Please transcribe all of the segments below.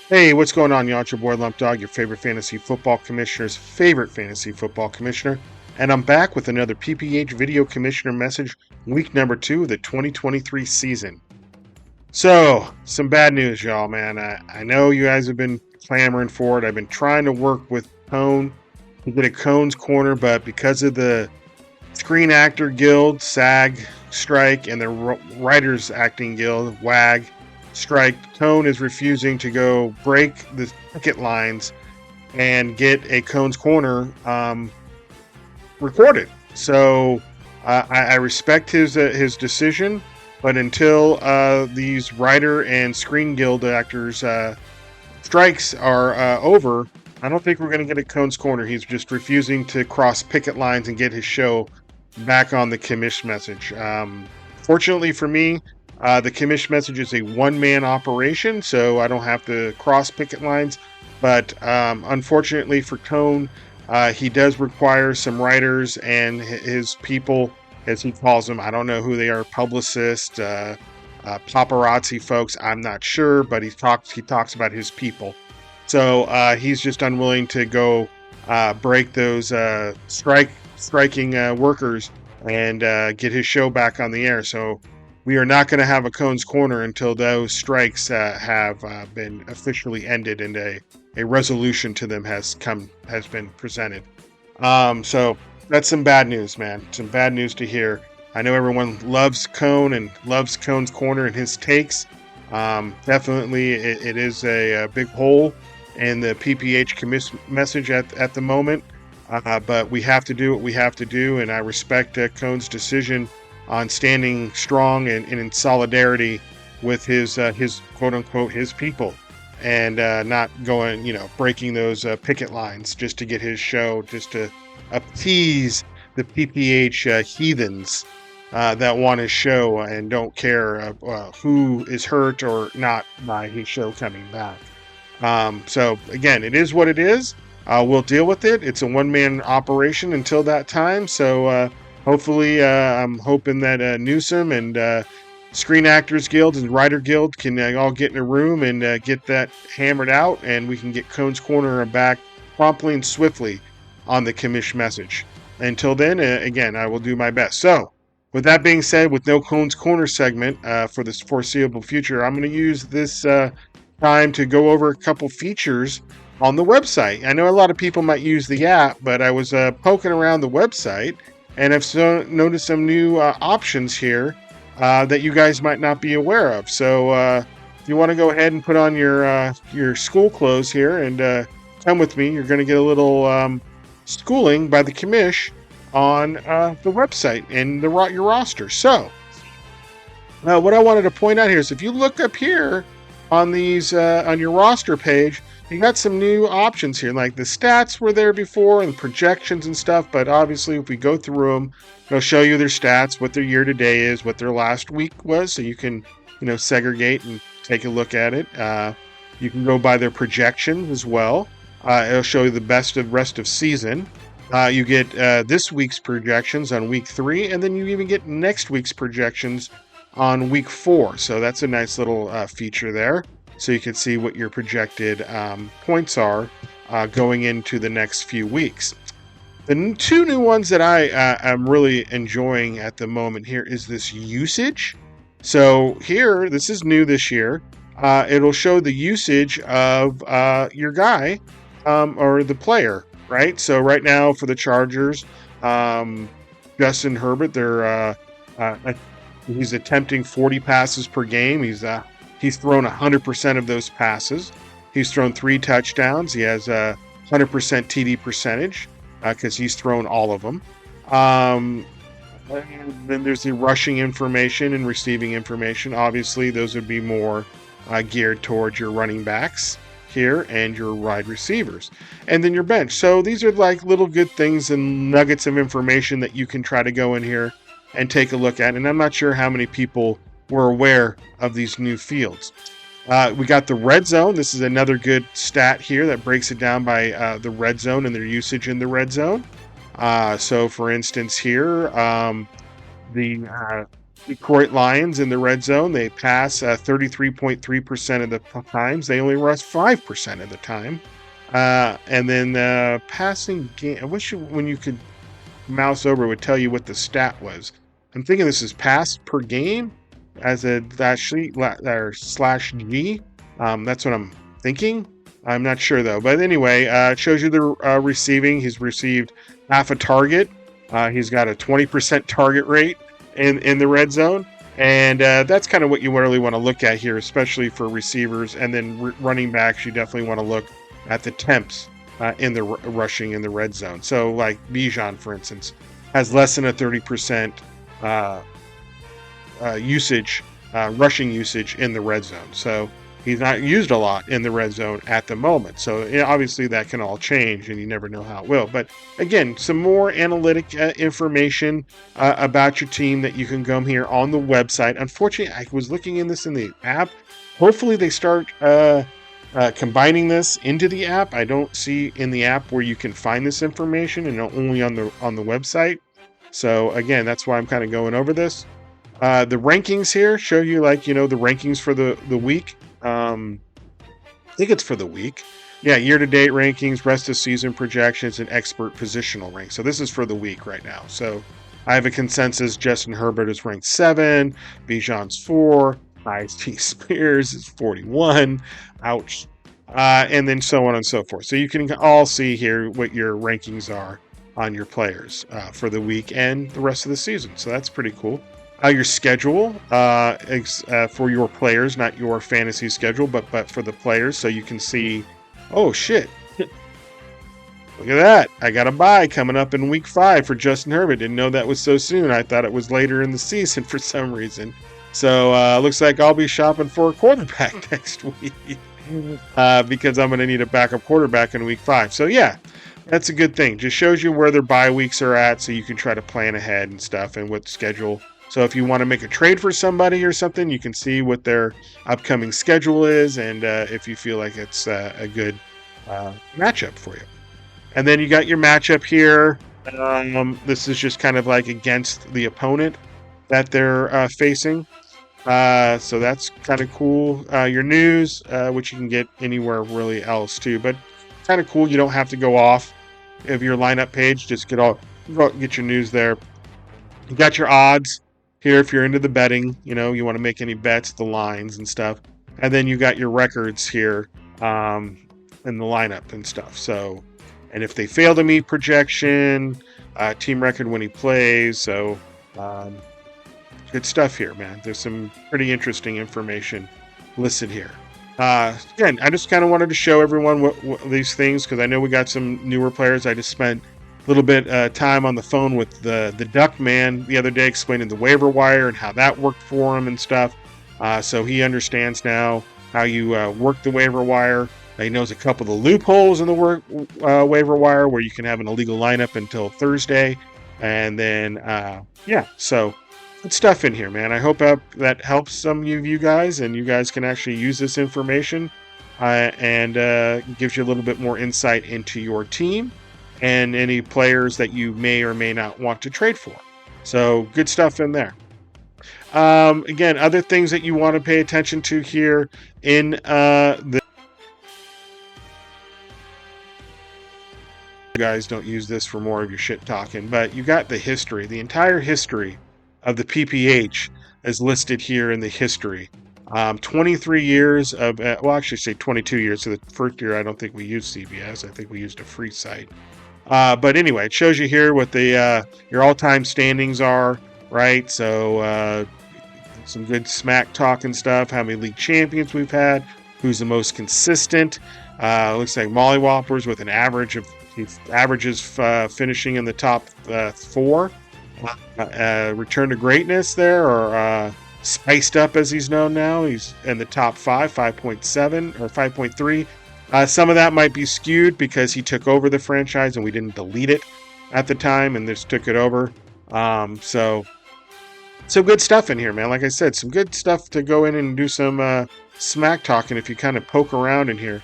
Hey, what's going on, y'all? It's your boy Lump Dog, your favorite fantasy football commissioner's favorite fantasy football commissioner. And I'm back with another PPH video commissioner message, week number 2 of the 2023 season. So, some bad news, y'all, man. I know you guys have been clamoring for it. I've been trying to work with Cone to get a Cone's Corner, but because of the Screen Actor Guild, SAG, strike, and the Writers Acting Guild, WAG, strike, Cone is refusing to go break the ticket lines and get a Cone's Corner recorded. So I respect his decision, but until these writer and Screen Guild actors strikes are over, I don't think we're going to get a Cone's Corner. He's just refusing to cross picket lines and get his show back on the Commish message. Fortunately for me, the Commish message is a one-man operation, so I don't have to cross picket lines. But unfortunately for Cone, he does require some writers and his people, as he calls them. I don't know who they are, publicists, paparazzi folks. I'm not sure, but he talks about his people. So he's just unwilling to go break those striking workers and get his show back on the air. So we are not going to have a Cone's Corner until those strikes have been officially ended and a resolution to them has been presented. So that's some bad news, man. Some bad news to hear. I know everyone loves Cone and loves Cone's Corner and his takes. Definitely, it is a big hole in the PPH message at the moment. But we have to do what we have to do, and I respect Cone's decision on standing strong and in solidarity with his quote unquote his people, and not going breaking those picket lines just to get his show, just to appease the PPH heathens that want his show and don't care who is hurt or not by his show coming back. So again, it is what it is. We'll deal with it. It's a one-man operation until that time. So hopefully, I'm hoping that Newsom and Screen Actors Guild and Writer Guild can all get in a room and get that hammered out, and we can get Cone's Corner back promptly and swiftly on the Commish message. Until then, again, I will do my best. So, with that being said, with no Cone's Corner segment for this foreseeable future, I'm going to use this time to go over a couple features on the website. I know a lot of people might use the app, but I was poking around the website and I've noticed some new options here that you guys might not be aware of. So if you want to go ahead and put on your school clothes here and come with me, you're going to get a little schooling by the Commish on the website and your roster. So what I wanted to point out here is if you look up here on these on your roster page, you got some new options here. Like the stats were there before and projections and stuff, but obviously if we go through them, it'll show you their stats, what their year to day is, what their last week was, so you can segregate and take a look at it. You can go by their projections as well. It'll show you the best of rest of season. You get this week's projections on week 3, and then you even get next week's projections on week 4. So that's a nice little feature there. So you can see what your projected points are going into the next few weeks. The two new ones that I am really enjoying at the moment here is this usage. So here, this is new this year. It'll show the usage of your guy or the player, right? So right now for the Chargers, Justin Herbert, he's attempting 40 passes per game. He's thrown 100% of those passes. He's thrown 3 touchdowns. He has a 100% TD percentage because he's thrown all of them. And then there's the rushing information and receiving information. Obviously, those would be more geared towards your running backs here and your wide receivers. And then your bench. So these are like little good things and nuggets of information that you can try to go in here and take a look at. And I'm not sure how many people were aware of these new fields. We got the red zone. This is another good stat here that breaks it down by the red zone and their usage in the red zone. So for instance here, the Detroit Lions in the red zone, they pass 33.3% of the times. They only rush 5% of the time. And then passing game. I wish when you could mouse over, it would tell you what the stat was. I'm thinking this is pass per game as a slash G. That's what I'm thinking. I'm not sure though. But anyway, it shows you the receiving. He's received half a target. He's got a 20% target rate in the red zone. And that's kind of what you really want to look at here, especially for receivers. And then running backs, you definitely want to look at the temps in the rushing in the red zone. So like Bijan, for instance, has less than a 30% usage, rushing usage in the red zone. So he's not used a lot in the red zone at the moment. So obviously that can all change and you never know how it will. But again, some more analytic information about your team that you can come here on the website. Unfortunately, I was looking in this in the app. Hopefully they start combining this into the app. I don't see in the app where you can find this information, and only on the website. So again, that's why I'm kind of going over this. The rankings here show you the rankings for the week. I think it's for the week. Yeah, year-to-date rankings, rest of season projections, and expert positional ranks. So this is for the week right now. So I have a consensus. Justin Herbert is ranked 7, Bijan's 4, IST Spears is 41. Ouch. And then so on and so forth. So you can all see here what your rankings are on your players for the week and the rest of the season. So that's pretty cool. Your schedule for your players, not your fantasy schedule, but for the players. So you can see, oh shit, look at that. I got a bye coming up in week 5 for Justin Herbert. Didn't know that was so soon. I thought it was later in the season for some reason. So looks like I'll be shopping for a quarterback next week because I'm going to need a backup quarterback in week 5. So yeah, that's a good thing. Just shows you where their bye weeks are at, so you can try to plan ahead and stuff and what schedule. So if you want to make a trade for somebody or something, you can see what their upcoming schedule is, and if you feel like it's a good matchup for you. And then you got your matchup here. This is just kind of like against the opponent that they're facing. So that's kind of cool. Your news, which you can get anywhere really else too, but kind of cool. You don't have to go off of your lineup page. Just get your news there. You got your odds here if you're into the betting. You want to make any bets, the lines and stuff. And then you got your records here in the lineup and stuff. So, and if they fail to meet projection, team record when he plays. So, good stuff here, man. There's some pretty interesting information listed here. Again, I just kind of wanted to show everyone what these things, because I know we got some newer players. I just spent a little bit time on the phone with the Duck Man the other day, explaining the waiver wire and how that worked for him and stuff. So he understands now how you work the waiver wire. He knows a couple of the loopholes in the waiver wire where you can have an illegal lineup until Thursday. And then, so good stuff in here, man. I hope that helps some of you guys, and you guys can actually use this information and gives you a little bit more insight into your team and any players that you may or may not want to trade for. So good stuff in there. Again, other things that you want to pay attention to here in the you guys don't use this for more of your shit talking, but you got the history, the entire history of the PPH is listed here in the history. 23 years of, actually say 22 years. So the first year, I don't think we used CBS. I think we used a free site. But anyway, it shows you here what your all-time standings are, right? So some good smack talk and stuff. How many league champions we've had? Who's the most consistent? Looks like Molly Whoppers with an average of finishing in the top 4. Return to greatness there, or spiced up as he's known now. He's in the top 5.7 or 5.3. Some of that might be skewed because he took over the franchise and we didn't delete it at the time and just took it over. So good stuff in here, man. Like I said, some good stuff to go in and do some smack talking if you kind of poke around in here.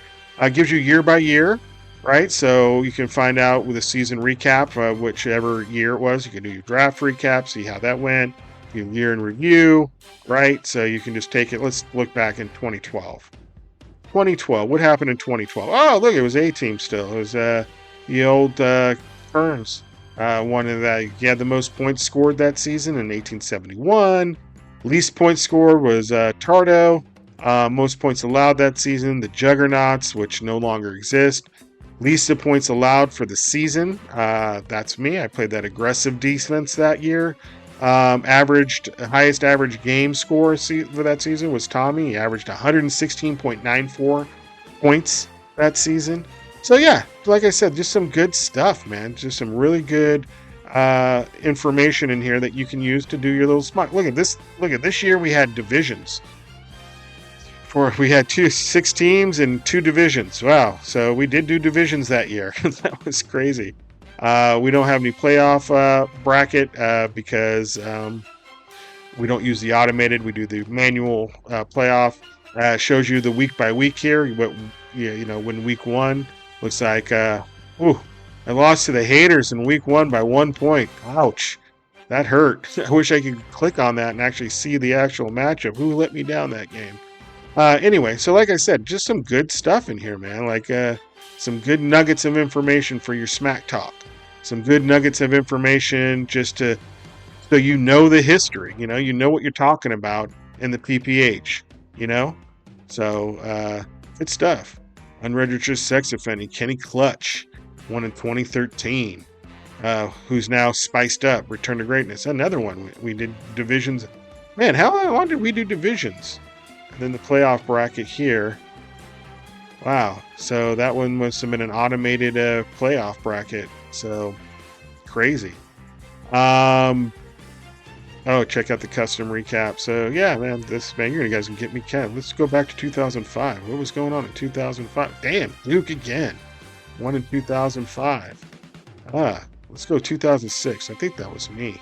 Gives you year by year. Right, so you can find out with a season recap, whichever year it was. You can do your draft recap, see how that went. year in review, right? So you can just take it. Let's look back in 2012. 2012. What happened in 2012? Oh, look, it was A team still. It was the old Ferns. One of that. He had the most points scored that season in 1871. Least points scored was Tardo. Most points allowed that season, the Juggernauts, which no longer exist. Least of points allowed for the season. That's me. I played that aggressive defense that year. Highest average game score for that season was Tommy. He averaged 116.94 points that season. So yeah, like I said, just some good stuff, man. Just some really good information in here that you can use to do your little smart. Look at this. Look at this year. We had divisions. We had 6 teams and 2 divisions. Wow. So we did do divisions that year. That was crazy. We don't have any playoff bracket because we don't use the automated. We do the manual playoff. Shows you the week by week here. But when week 1 looks like, I lost to the haters in week 1 by 1 point. Ouch. That hurt. I wish I could click on that and actually see the actual matchup. Who let me down that game? Anyway, so like I said, just some good stuff in here, man. Like some good nuggets of information for your smack talk. Some good nuggets of information so you know the history. You know what you're talking about in the PPH. So good stuff. Unregistered sex offender Kenny Clutch, won in 2013. Who's now spiced up, Return to Greatness. Another one. We did divisions. Man, how long did we do divisions? And then the playoff bracket here. Wow. So that one must have been an automated playoff bracket. So crazy. Check out the custom recap. So yeah, man, you guys can get me Ken. Let's go back to 2005. What was going on in 2005? Damn, Duke again. Won in 2005. Let's go 2006. I think that was me.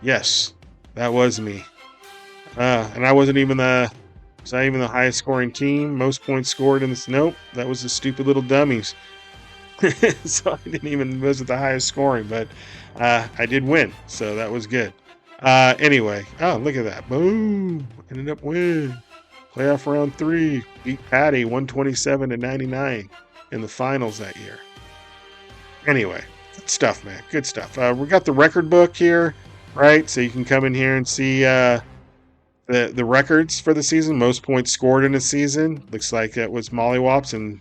Yes, that was me. And I wasn't even the highest scoring team. Most points scored in this. Nope, that was the stupid little dummies. So I didn't even visit the highest scoring, but I did win, so that was good. Anyway, look at that. Boom. Ended up winning. Playoff round 3. Beat Patty 127-99 in the finals that year. Anyway, good stuff, man. Good stuff. We got the record book here, right? So you can come in here and see the records for the season. Most points scored in a season. Looks like it was Mollywops in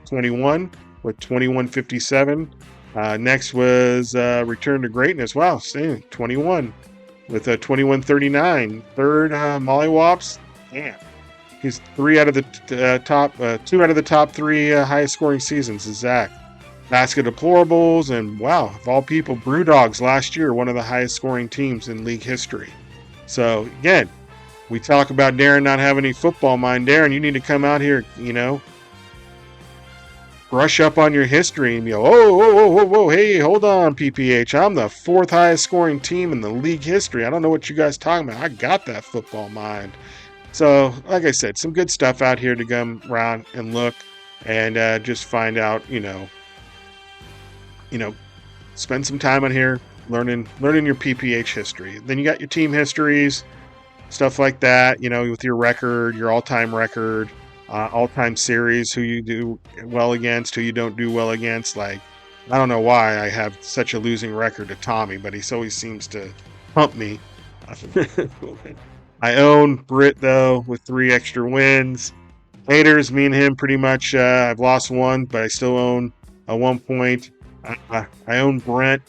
21 with 2157. Next was Return to Greatness. Wow, 21 with a 2139. Third, Mollywops. Damn. He's 2 out of the top 3 highest scoring seasons is Zach. Basket Deplorables, and wow, of all people, Brewdogs last year, one of the highest scoring teams in league history. So again, we talk about Darren not having any football mind. Darren, you need to come out here, brush up on your history and be whoa, hey, hold on, PPH. I'm the 4th highest scoring team in the league history. I don't know what you guys talking about. I got that football mind. So, like I said, some good stuff out here to come around and look and just find out, spend some time on here learning your PPH history. Then you got your team histories, stuff like that, with your record, your all-time record, all-time series, who you do well against, who you don't do well against. Like, I don't know why I have such a losing record to Tommy, but he always seems to pump me. I own Britt, though, with 3 extra wins. Haters, me and him pretty much, I've lost 1, but I still own a 1 point. I own Brent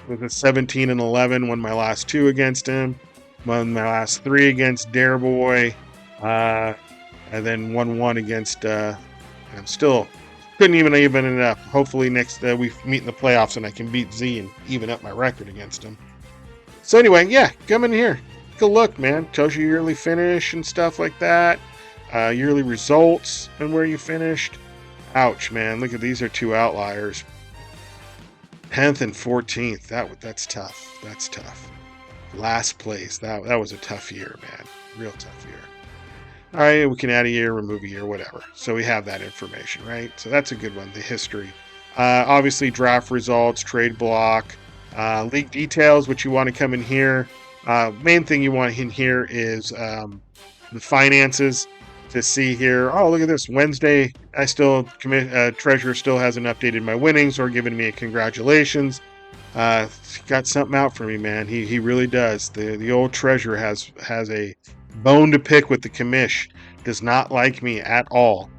with a 17-11, won my last 2 against him, won my last 3 against Dareboy, and then 1-1 against, I'm still couldn't even it up. Hopefully next we meet in the playoffs and I can beat Z and even up my record against him. So anyway, yeah, come in here. Take a look, man. Tells you yearly finish and stuff like that. Yearly results and where you finished. Ouch, man. Look at these are 2 outliers. 10th and 14th. That's tough. That's tough. Last place. That was a tough year, man. Real tough year. All right, we can add a year, remove a year, whatever. So we have that information, right? So that's a good one, the history. Obviously, draft results, trade block, league details, which you want to come in here. Main thing you want in here is the finances to see here. Oh, look at this. Wednesday, I still treasurer still hasn't updated my winnings or given me a congratulations. Got something out for me, man. He really does. The old treasurer has a bone to pick with the commish. Does not like me at all.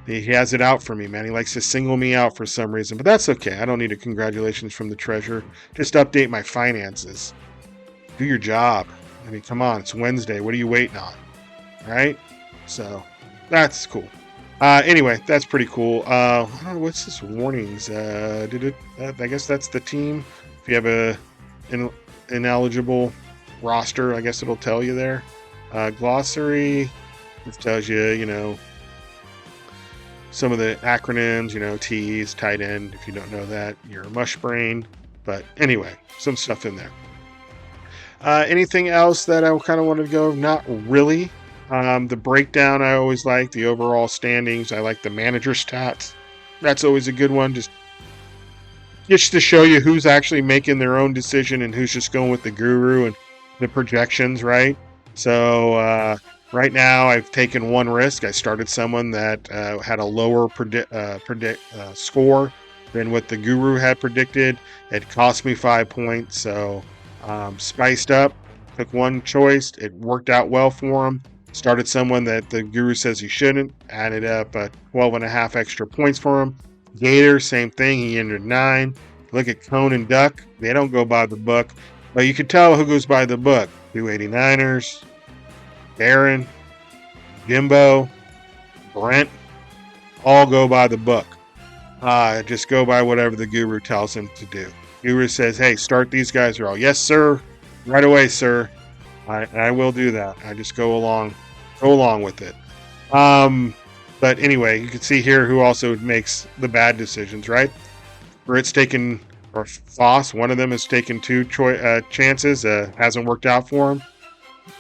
He has it out for me, man. He likes to single me out for some reason, but that's okay. I don't need a congratulations from the treasurer. Just update my finances. Do your job. I mean, come on. It's Wednesday. What are you waiting on? Right? So that's cool. Anyway, that's pretty cool. I don't know what's this warnings. I guess that's the team. If you have an ineligible roster, I guess it'll tell you there. Glossary. This tells you, some of the acronyms, T's, tight end. If you don't know that, you're a mush brain. But anyway, some stuff in there. Anything else that I kind of wanted to go? Not really. The breakdown I always like, the overall standings. I like the manager stats. That's always a good one. Just to show you who's actually making their own decision and who's just going with the guru and the projections, right? So right now I've taken one risk. I started someone that had a lower score than what the guru had predicted. It cost me 5 points. So spiced up, took one choice. It worked out well for him. Started someone that the guru says he shouldn't. Added up 12 and a half extra points for him. Gator, same thing. He entered 9. Look at Cone and Duck. They don't go by the book. But you can tell who goes by the book. 289ers, Darren, Jimbo, Brent, all go by the book. Just go by whatever the guru tells him to do. Guru says, hey, start these guys. Are all, yes, sir. Right away, sir. I will do that. I just go along with it. But anyway, you can see here who also makes the bad decisions, right? Britt's taken, or Foss, one of them has taken 2 chances. Hasn't worked out for him.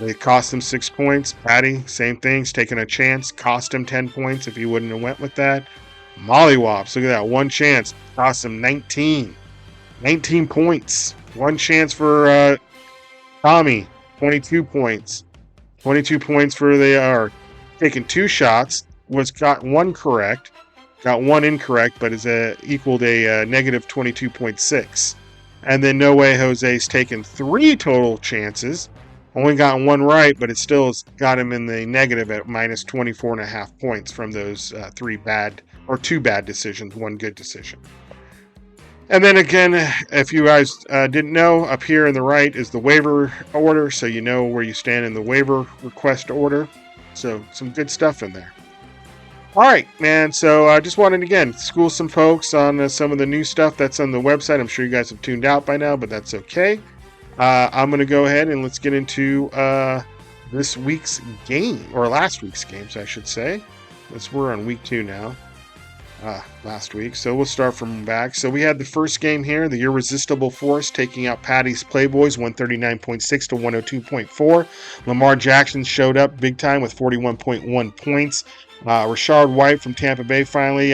It cost him 6 points. Patty, same thing. He's taken a chance. Cost him 10 points if he wouldn't have went with that. Mollywops, look at that. One chance. Cost him 19. 19 points. One chance for Tommy. 22 points. 22 points for taking 2 shots. Got one correct. Got one incorrect, but is equaled a negative 22.6. And then No Way Jose's taken 3 total chances. Only got one right, but it still has got him in the negative at minus 24.5 points from those 2 bad decisions, 1 good decision. And then again, if you guys didn't know, up here in the right is the waiver order, so you know where you stand in the waiver request order. So some good stuff in there. All right, man. So I just wanted to, again, school some folks on some of the new stuff that's on the website. I'm sure you guys have tuned out by now, but that's okay. I'm going to go ahead and let's get into this week's game, or last week's games, I should say. We're on week 2 now. Last week. So we'll start from back. So we had the first game here, the Irresistible Force taking out Patty's Playboys, 139.6 to 102.4. Lamar Jackson showed up big time with 41.1 points. Rashard White from Tampa Bay finally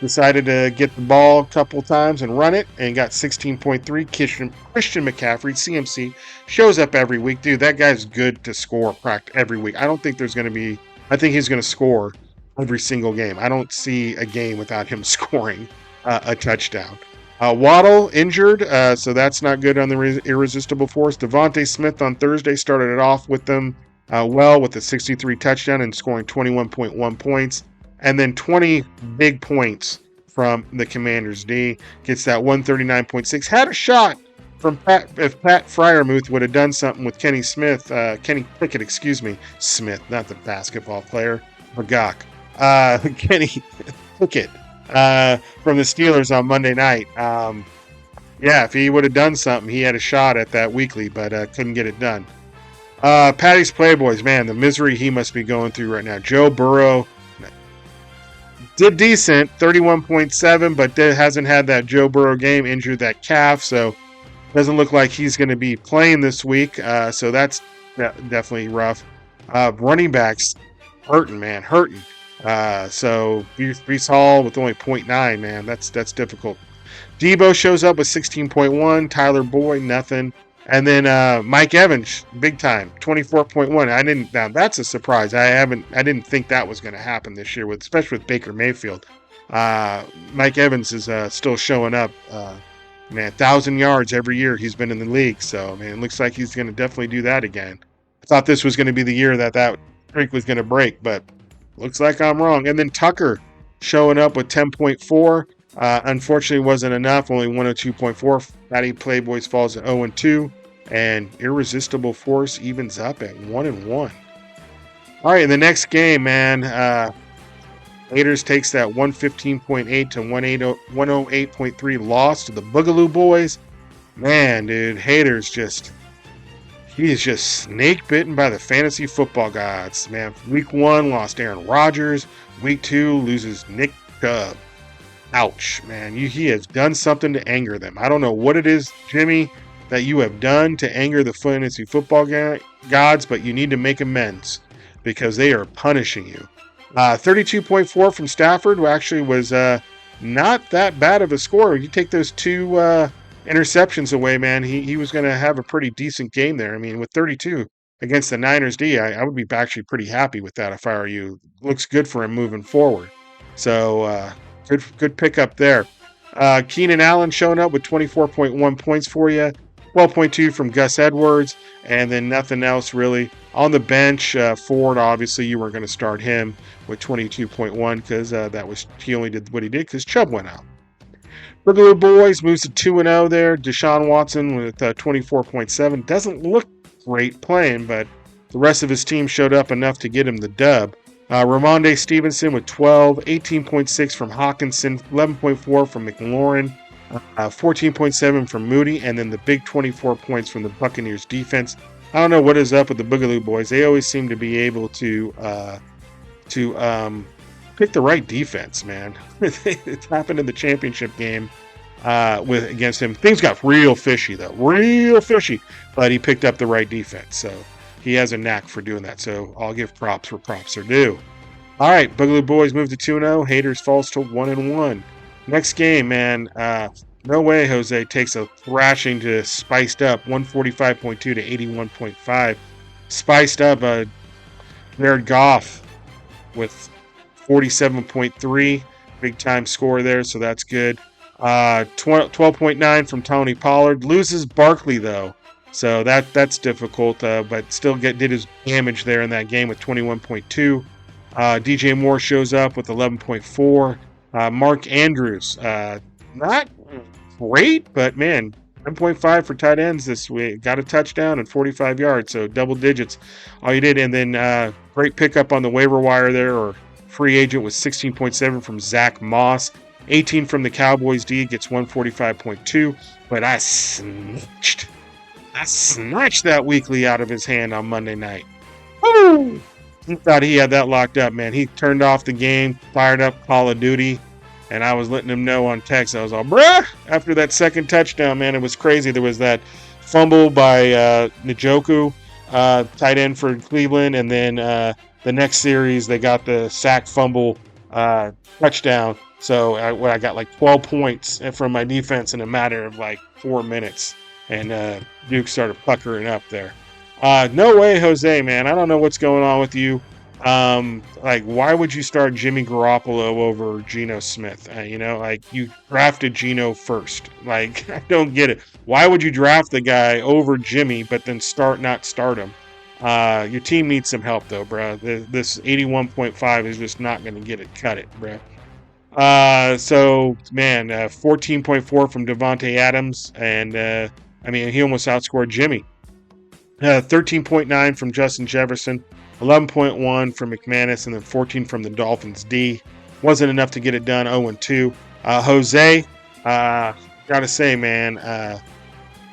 decided to get the ball a couple times and run it and got 16.3. Christian McCaffrey, CMC, shows up every week. Dude, that guy's good to score every week. I think he's going to score every single game. I don't see a game without him scoring a touchdown. Waddle injured, so that's not good on the Irresistible Force. Devontae Smith on Thursday started it off with them well with a 63 touchdown and scoring 21.1 points. And then 20 big points from the Commanders D. Gets that 139.6. Had a shot from Pat. If Pat Fryermuth would have done something with Kenny Pickett, Smith, not the basketball player, Magok. Kenny Pickett from the Steelers on Monday night. If he would have done something, he had a shot at that weekly, but couldn't get it done. Patty's Playboys, man, the misery he must be going through right now. Joe Burrow did decent, 31.7, but hasn't had that Joe Burrow game, injured that calf, so doesn't look like he's going to be playing this week. So that's definitely rough. Running backs hurting. So Breece Hall with only 0.9, man, that's difficult. Debo shows up with 16.1. Tyler Boyd, nothing. And then Mike Evans, big time, 24.1. Now that's a surprise. I didn't think that was going to happen this year, especially with Baker Mayfield. Mike Evans is still showing up. Man, 1,000 yards every year he's been in the league. So, man, it looks like he's going to definitely do that again. I thought this was going to be the year that streak was going to break, but looks like I'm wrong. And then Tucker showing up with 10.4. Unfortunately, wasn't enough. Only 102.4. Fatty Playboys falls at 0-2. And Irresistible Force evens up at 1-1. All right, in the next game, man, Raiders takes that 115.8 to 108.3 loss to the Boogaloo Boys. Man, dude, he is just snake bitten by the fantasy football gods. Man, week 1 lost Aaron Rodgers. Week 2 loses Nick Chubb. Ouch, man. He has done something to anger them. I don't know what it is, Jimmy, that you have done to anger the fantasy football gods, but you need to make amends because they are punishing you. 32.4 from Stafford, who actually was not that bad of a score. You take those 2 interceptions away, man, he was going to have a pretty decent game there. I mean, with 32 against the Niners D, I would be actually pretty happy with that if I were you. Looks good for him moving forward. So, good pickup there. Keenan Allen showing up with 24.1 points for you, 12.2 from Gus Edwards, and then nothing else really. On the bench, Ford, obviously you weren't going to start him with 22.1 because he only did what he did because Chubb went out. Boogaloo Boys moves to 2-0 there. Deshaun Watson with 24.7. Doesn't look great playing, but the rest of his team showed up enough to get him the dub. Ramondre Stevenson with 12, 18.6 from Hawkinson, 11.4 from McLaurin, 14.7 from Moody, and then the big 24 points from the Buccaneers defense. I don't know what is up with the Boogaloo Boys. They always seem to be able to pick the right defense, man. It's happened in the championship game against him. Things got real fishy, though. Real fishy. But he picked up the right defense, so he has a knack for doing that. So I'll give props where props are due. All right, Boogaloo Boys move to 2-0. Haters falls to 1-1. Next game, man. No way Jose takes a thrashing to Spiced Up, 145.2 to 81.5. Spiced Up, Jared Goff with 47.3. Big time score there, so that's good. 12.9 from Tony Pollard. Loses Barkley, though. So that's difficult, but still did his damage there in that game with 21.2. DJ Moore shows up with 11.4. Mark Andrews, not great, but man, 10.5 for tight ends this week. Got a touchdown and 45 yards, so double digits. All you did, and then great pickup on the waiver wire there, or free agent with 16.7 from Zach Moss. 18 from the Cowboys D, gets 145.2, but I snatched that weekly out of his hand on Monday night. Woo! He thought he had that locked up, man. He turned off the game, fired up Call of Duty, and I was letting him know on text. I was all, bruh! After that second touchdown, man, it was crazy. There was that fumble by Njoku, tight end for Cleveland, and then the next series they got the sack fumble touchdown. So I got like 12 points from my defense in a matter of like 4 minutes. And Duke started puckering up there. No way, Jose, man. I don't know what's going on with you. Why would you start Jimmy Garoppolo over Geno Smith? You drafted Geno first. I don't get it. Why would you draft the guy over Jimmy, but then not start him? Your team needs some help, though, bro. This 81.5 is just not going to cut it, bro. 14.4 from Devontae Adams, and he almost outscored Jimmy. 13.9 from Justin Jefferson, 11.1 from McManus, and then 14 from the Dolphins D. Wasn't enough to get it done. 0-2. Jose, gotta say, man,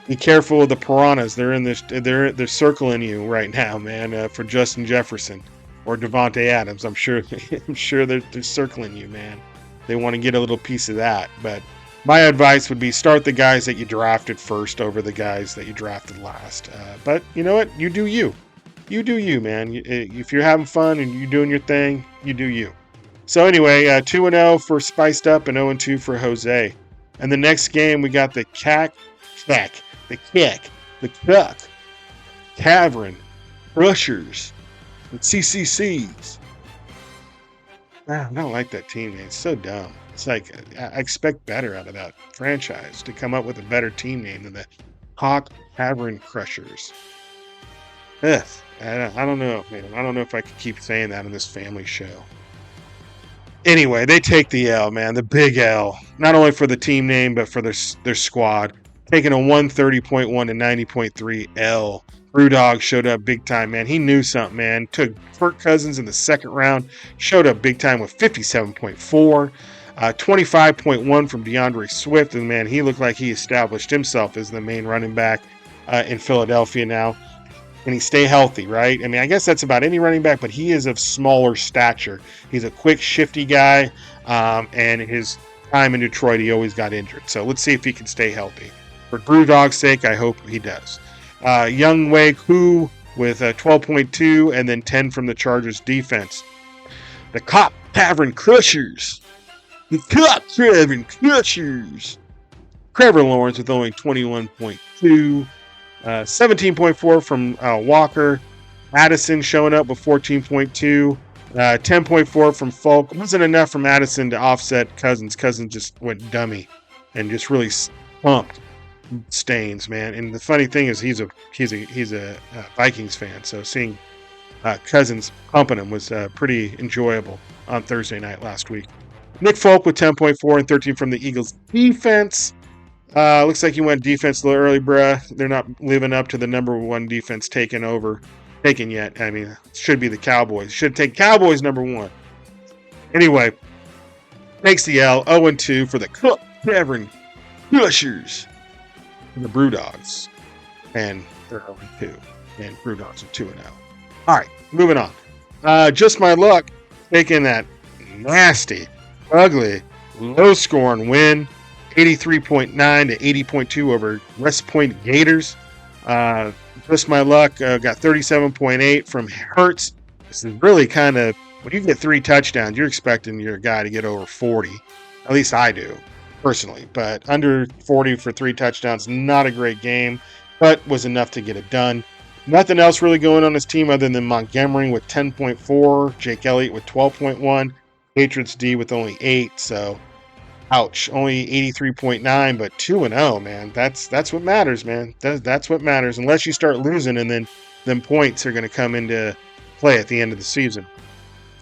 be careful of the piranhas. They're circling you right now, man. For Justin Jefferson or Devontae Adams, I'm sure they're circling you, man. They want to get a little piece of that. But my advice would be start the guys that you drafted first over the guys that you drafted last. But you know what? You do you. You do you, man. If you're having fun and you're doing your thing, you do you. So anyway, 2-0 for Spiced Up and 0-2 for Jose. And the next game, we got the Kick the Cuck, Tavern, Crushers, the CCCs. I don't like that team name. It's so dumb. It's like I expect better out of that franchise to come up with a better team name than the Hawk Tavern Crushers. Ugh, I don't know, man. I don't know if I could keep saying that on this family show. Anyway, they take the L, man. The big L. Not only for the team name, but for their squad. Taking a 130.1 to 90.3 L. Brewdog showed up big time, man. He knew something, man. Took Kirk Cousins in the second round. Showed up big time with 57.4. 25.1 from DeAndre Swift. And, man, he looked like he established himself as the main running back in Philadelphia now. And he stay healthy, right? I mean, I guess that's about any running back, but he is of smaller stature. He's a quick, shifty guy, and his time in Detroit, he always got injured. So let's see if he can stay healthy. For Brewdog's sake, I hope he does. Young Wei Koo with 12.2 and then 10 from the Chargers defense. The Cop Tavern Crushers. The Cop Tavern Crushers. Trevor Lawrence with only 21.2. 17.4 from Walker. Addison showing up with 14.2. 10.4 from Folk. It wasn't enough from Addison to offset Cousins. Cousins just went dummy and just really pumped Staines, man. And the funny thing is he's a Vikings fan, so seeing Cousins pumping him was pretty enjoyable on Thursday night last week. Nick Folk with 10.4 and 13 from the Eagles defense. Looks like you went defense a little early, bruh. They're not living up to the number one defense taken yet. I mean, it should be the Cowboys. Should take Cowboys number one. Anyway, takes the L. 0-2 for the Cook Tavern Crushers. And the Brewdogs. And they're 0-2. And Brewdogs are 2-0. All right, moving on. Just my luck taking that nasty, ugly, low-scoring win. 83.9 to 80.2 over West Point Gators. Just my luck, got 37.8 from Hurts. This is really kind of, when you get 3 touchdowns, you're expecting your guy to get over 40. At least I do, personally. But under 40 for 3 touchdowns, not a great game, but was enough to get it done. Nothing else really going on this team other than Montgomery with 10.4, Jake Elliott with 12.1, Patriots D with only 8, so ouch, only 83.9, but 2-0, man. That's what matters, man. That's what matters. Unless you start losing, and then them points are going to come into play at the end of the season.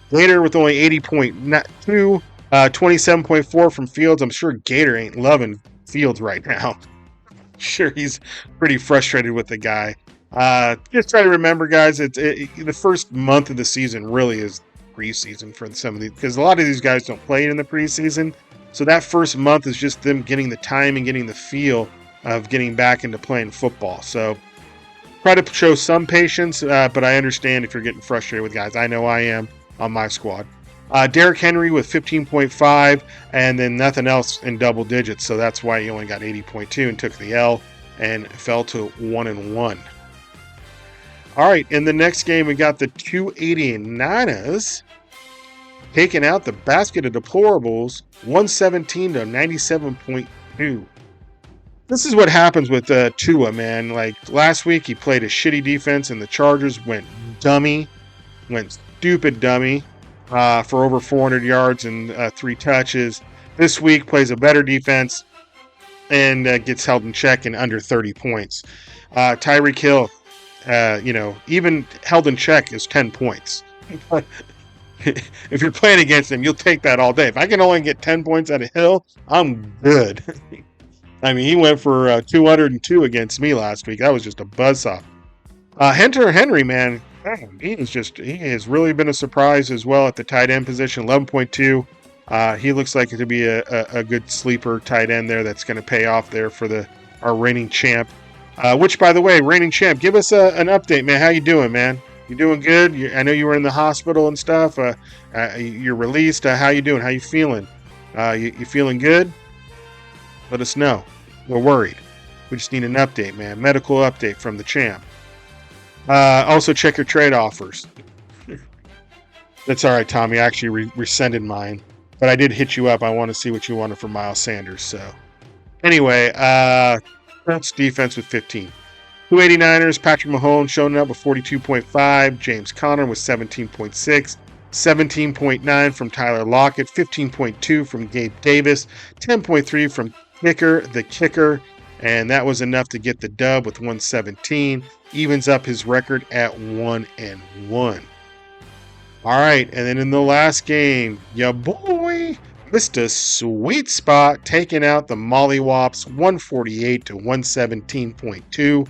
Gator with only 80.2, 27.4 from Fields. I'm sure Gator ain't loving Fields right now. Sure, he's pretty frustrated with the guy. Just try to remember, guys, the first month of the season really is preseason for some of these, because a lot of these guys don't play in the preseason. So that first month is just them getting the time and getting the feel of getting back into playing football. So try to show some patience, but I understand if you're getting frustrated with guys. I know I am on my squad. Derrick Henry with 15.5 and then nothing else in double digits. So that's why he only got 80.2 and took the L and fell to 1-1. All right, in the next game, we got the 289ers taking out the basket of deplorables, 117 to 97.2. This is what happens with Tua, man. Like last week, he played a shitty defense, and the Chargers went stupid dummy for over 400 yards and 3 touches. This week, plays a better defense and gets held in check and under 30 points. Tyreek Hill, even held in check is 10 points. If you're playing against him, you'll take that all day. If I can only get 10 points out of Hill, I'm good. I mean, he went for 202 against me last week. That was just a buzzsaw. Hunter Henry, man, he has really been a surprise as well at the tight end position, 11.2. He looks like it to be a good sleeper tight end there that's going to pay off there for our reigning champ. Which, by the way, reigning champ, give us an update, man. How you doing, man? You doing good? I know you were in the hospital and stuff. You're released. How you doing? How you feeling? You feeling good? Let us know. We're worried. We just need an update, man. Medical update from the champ. Also, check your trade offers. That's all right, Tommy. I actually rescinded mine. But I did hit you up. I want to see what you wanted for Miles Sanders. So, anyway, that's defense with 15. 289ers, Patrick Mahomes showing up with 42.5. James Conner with 17.6. 17.9 from Tyler Lockett. 15.2 from Gabe Davis. 10.3 from the kicker. And that was enough to get the dub with 117. Evens up his record at 1-1. All right, and then in the last game, ya boy, Mr. Sweet Spot taking out the Mollywops 148 to 117.2.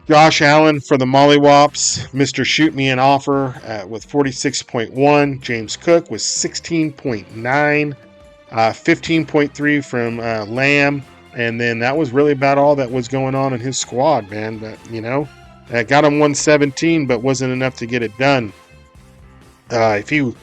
Josh Allen for the Mollywops, Mr. Shoot Me an Offer with 46.1. James Cook was 16.9. 15.3 from Lamb. And then that was really about all that was going on in his squad, man. But, got him 117, but wasn't enough to get it done. If he would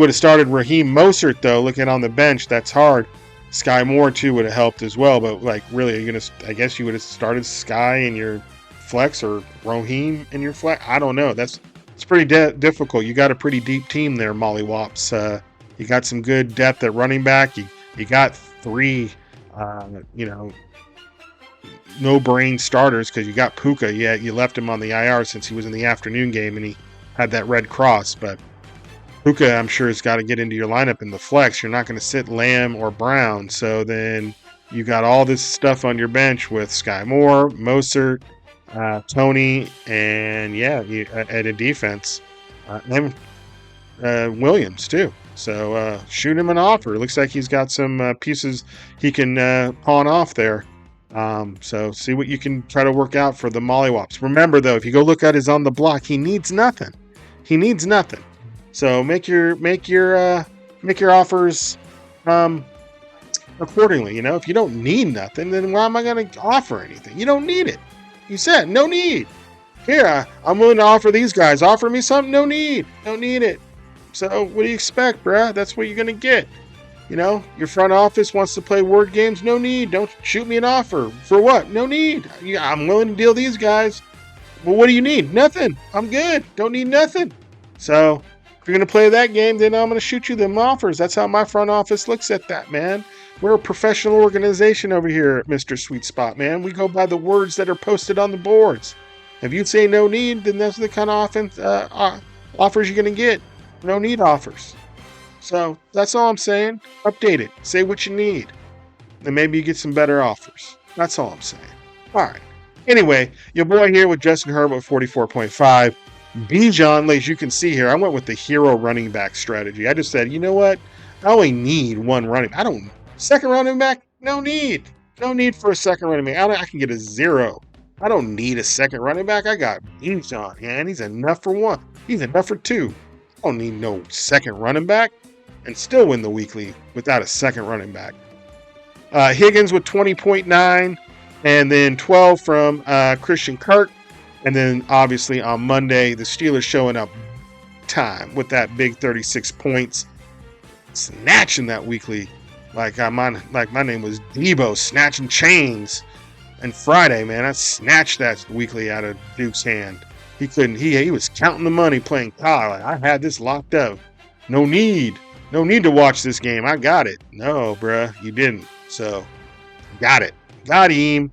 have started Raheem Mostert, though, looking on the bench, that's hard. Sky Moore, too, would have helped as well. But, really, I guess you would have started Sky in your flex or Raheem in your flex. I don't know. It's pretty difficult. You got a pretty deep team there, Mollywops. You got some good depth at running back. You got three, no-brain starters because you got Puka. Yeah, you left him on the IR since he was in the afternoon game and he had that red cross. But Puka, I'm sure, has got to get into your lineup in the flex. You're not going to sit Lamb or Brown. So then you got all this stuff on your bench with Sky Moore, Mostert, Tony, and at a defense, and Williams too. So shoot him an offer. It looks like he's got some pieces he can pawn off there. So see what you can try to work out for the Mollywops. Remember though, if you go look at his on the block, he needs nothing. So make your offers accordingly. If you don't need nothing, then why am I going to offer anything? You don't need it. You said no need. Here, I'm willing to offer these guys. Offer me something. No need. Don't need it. So what do you expect, bruh? That's what you're going to get. Your front office wants to play word games. No need. Don't shoot me an offer. For what? No need. I'm willing to deal these guys. Well, what do you need? Nothing. I'm good. Don't need nothing. So if you're going to play that game, then I'm going to shoot you them offers. That's how my front office looks at that, man. We're a professional organization over here at Mr. Sweet Spot, man. We go by the words that are posted on the boards. If you say no need, then that's the kind of offers you're going to get. No need offers. So that's all I'm saying. Update it. Say what you need. And maybe you get some better offers. That's all I'm saying. All right. Anyway, your boy here with Justin Herbert 44.5. Bijan, as you can see here, I went with the hero running back strategy. I just said, you know what? I only need one running back. Second running back? No need. No need for a second running back. I can get a 0. I don't need a second running back. I got Bijan, and he's enough for 1. He's enough for 2. I don't need no second running back and still win the weekly without a second running back. Higgins with 20.9 and then 12 from Christian Kirk. And then obviously on Monday, the Steelers showing up time with that big 36 points, snatching that weekly. Like my name was Debo, snatching chains. And Friday, man, I snatched that weekly out of Duke's hand. He was counting the money playing Kyle. I had this locked up. No need to watch this game. I got it. No, bruh, you didn't. So, got it. Got him.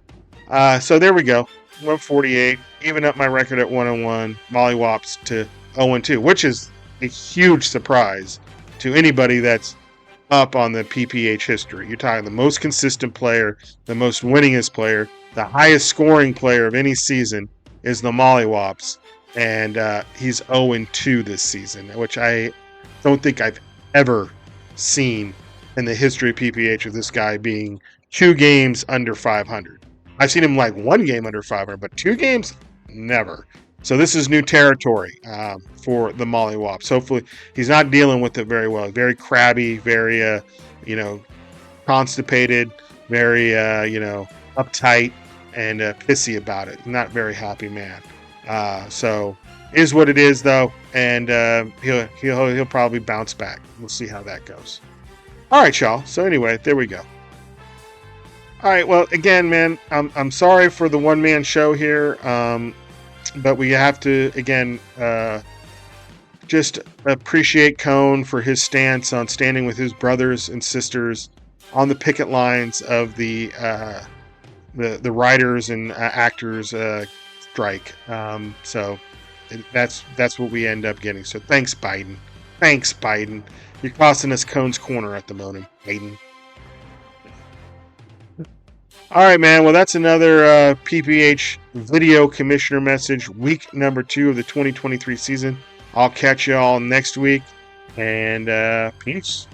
So there we go. 148. Even up my record at 1-1. Mollywops to 0-2, which is a huge surprise to anybody that's up on the PPH history. You're talking the most consistent player, the most winningest player, the highest scoring player of any season is the Mollywops, and he's 0-2 this season, which I don't think I've ever seen in the history of PPH of this guy being 2 games under 500. I've seen him like 1 game under 500, but 2 games, never. So this is new territory for the Mollywops. Hopefully he's not dealing with it very well. Very crabby, very, constipated, very, uptight and pissy about it. Not very happy man. So is what it is though, and he'll probably bounce back. We'll see how that goes. All right, y'all. So anyway, there we go. All right. Well, again, man, I'm sorry for the one-man show here. But we have to, again, just appreciate Cone for his stance on standing with his brothers and sisters on the picket lines of the the writers and actors strike. So that's what we end up getting. So thanks, Biden. Thanks, Biden. You're costing us Cone's Corner at the moment, Biden. All right, man. Well, that's another PPH video commissioner message, week number 2 of the 2023 season. I'll catch you all next week, and peace.